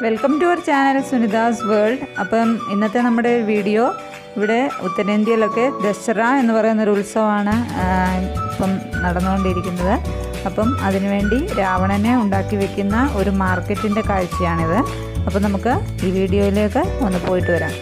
Welcome to our channel Sunitha's world. അപ്പം ഇന്നത്തെ നമ്മുടെ വീഡിയോ ഇവിടെ ഉത്തരേന്ത്യയിലൊക്കെ ദശറ എന്ന് പറയുന്നൊരു ഉത്സവമാണ് ഇപ്പം നടന്നുകൊണ്ടിരിക്കുന്നത്. അപ്പം അതിനുവേണ്ടി രാവണനെ ഉണ്ടാക്കി വെക്കുന്ന ഒരു മാർക്കറ്റിൻ്റെ കാഴ്ചയാണിത്. അപ്പം നമുക്ക് ഈ വീഡിയോയിലേക്ക് ഒന്ന് പോയിട്ട് വരാം.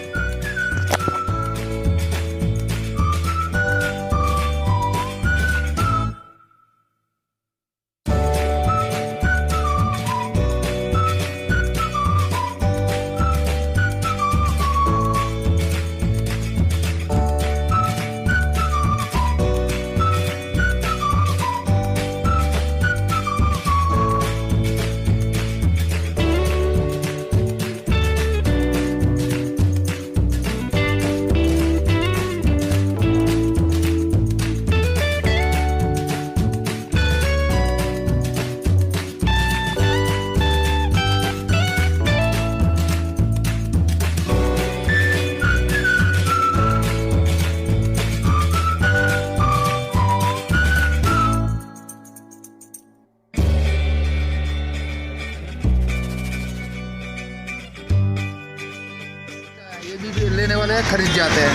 लेने वाले खरीद जाते हैं,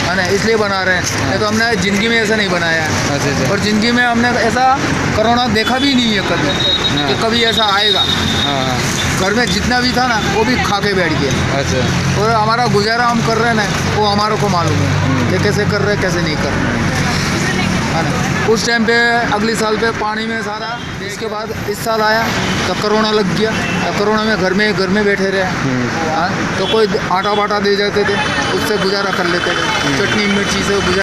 है ना, इसलिए बना रहे हैं। नहीं तो हमने ज़िंदगी में ऐसा नहीं बनाया है। और ज़िंदगी में हमने ऐसा कोरोना देखा भी नहीं है कभी कि कभी ऐसा आएगा। घर में जितना भी था ना वो भी खा के बैठ गया। और हमारा गुजारा हम कर रहे हैं ना, वो हमारे को मालूम है कि कैसे कर रहे हैं कैसे नहीं कर रहे हैं, है ना। उस टाइम पे अगले साल पे पानी में सारा, इसके बाद इस साल आया तो कोरोना लग गया। तो कोरोना में घर में बैठे रहे। तो कोई आटा वाटा दे जाते थे, उससे गुजारा कर लेते थे, चटनी मिर्ची से गुजारा।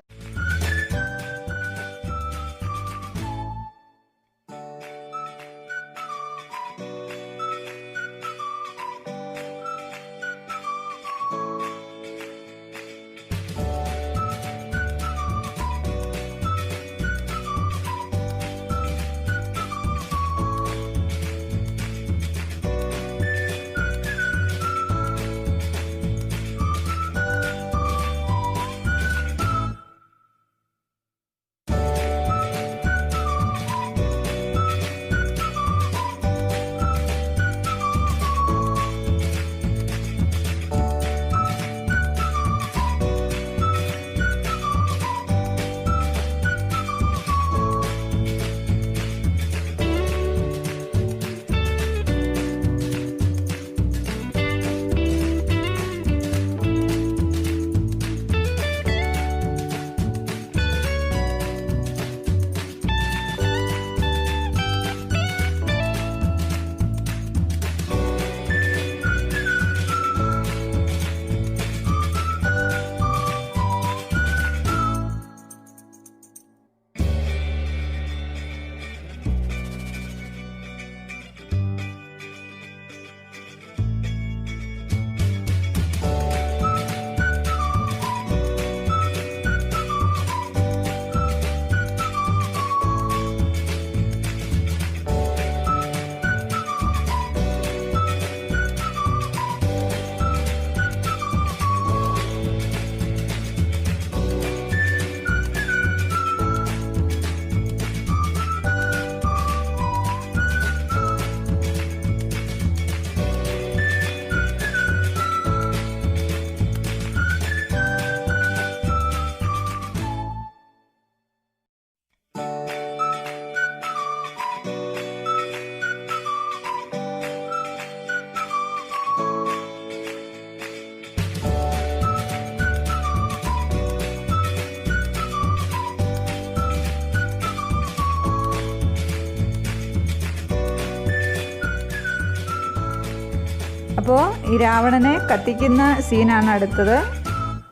അപ്പോൾ ഈ രാവണനെ കത്തിക്കുന്ന സീനാണ് അടുത്തത്.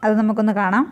അത് നമുക്കൊന്ന് കാണാം.